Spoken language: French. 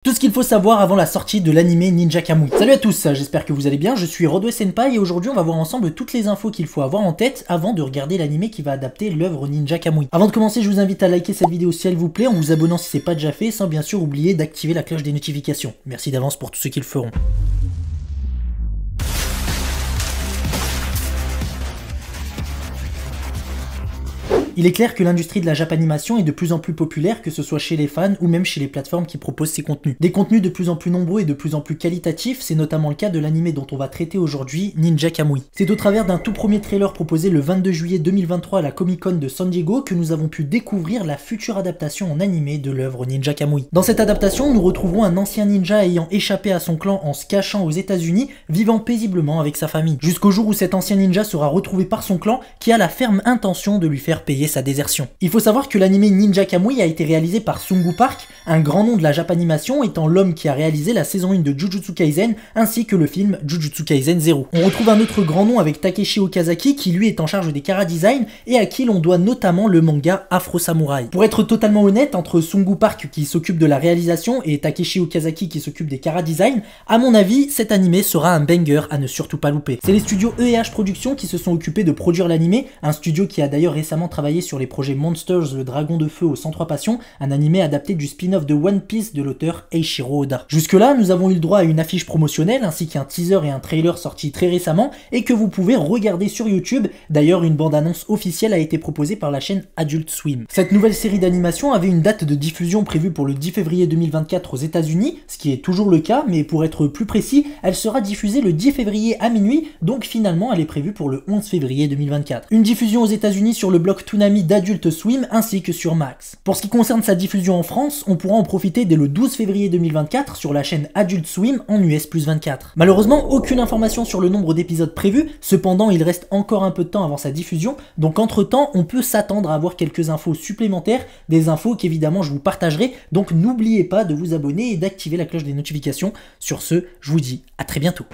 Tout ce qu'il faut savoir avant la sortie de l'anime Ninja Kamui. Salut à tous, j'espère que vous allez bien, je suis Rodwe Senpai et aujourd'hui on va voir ensemble toutes les infos qu'il faut avoir en tête avant de regarder l'anime qui va adapter l'œuvre Ninja Kamui. Avant de commencer, je vous invite à liker cette vidéo s'il vous plaît, en vous abonnant si c'est pas déjà fait, sans bien sûr oublier d'activer la cloche des notifications. Merci d'avance pour tous ceux qui le feront. Il est clair que l'industrie de la Japanimation est de plus en plus populaire, que ce soit chez les fans ou même chez les plateformes qui proposent ces contenus. Des contenus de plus en plus nombreux et de plus en plus qualitatifs, c'est notamment le cas de l'anime dont on va traiter aujourd'hui, Ninja Kamui. C'est au travers d'un tout premier trailer proposé le 22 juillet 2023 à la Comic Con de San Diego que nous avons pu découvrir la future adaptation en animé de l'œuvre Ninja Kamui. Dans cette adaptation, nous retrouverons un ancien ninja ayant échappé à son clan en se cachant aux États-Unis, vivant paisiblement avec sa famille. Jusqu'au jour où cet ancien ninja sera retrouvé par son clan qui a la ferme intention de lui faire payer sa désertion. Il faut savoir que l'anime Ninja Kamui a été réalisé par Sungu Park, un grand nom de la Japanimation étant l'homme qui a réalisé la saison 1 de Jujutsu Kaisen ainsi que le film Jujutsu Kaisen 0. On retrouve un autre grand nom avec Takeshi Okazaki qui lui est en charge des chara-design et à qui l'on doit notamment le manga Afro Samurai. Pour être totalement honnête, entre Sungu Park qui s'occupe de la réalisation et Takeshi Okazaki qui s'occupe des chara-design, à mon avis, cet anime sera un banger à ne surtout pas louper. C'est les studios E&H Productions qui se sont occupés de produire l'anime, un studio qui a d'ailleurs récemment travaillé sur les projets Monsters, le Dragon de Feu aux 103 Passions, un animé adapté du spin-off de One Piece de l'auteur Eiichiro Oda. Jusque là, nous avons eu le droit à une affiche promotionnelle ainsi qu'un teaser et un trailer sortis très récemment et que vous pouvez regarder sur YouTube. D'ailleurs, une bande-annonce officielle a été proposée par la chaîne Adult Swim. Cette nouvelle série d'animation avait une date de diffusion prévue pour le 10 février 2024 aux États-Unis, ce qui est toujours le cas, mais pour être plus précis, elle sera diffusée le 10 février à minuit, donc finalement elle est prévue pour le 11 février 2024. Une diffusion aux États-Unis sur le bloc Toonami d'Adult Swim ainsi que sur Max. Pour ce qui concerne sa diffusion en France, on pourra en profiter dès le 12 février 2024 sur la chaîne Adult Swim en US+24. Malheureusement, aucune information sur le nombre d'épisodes prévus, cependant il reste encore un peu de temps avant sa diffusion, donc entre temps on peut s'attendre à avoir quelques infos supplémentaires, des infos qu'évidemment je vous partagerai, donc n'oubliez pas de vous abonner et d'activer la cloche des notifications. Sur ce, je vous dis à très bientôt.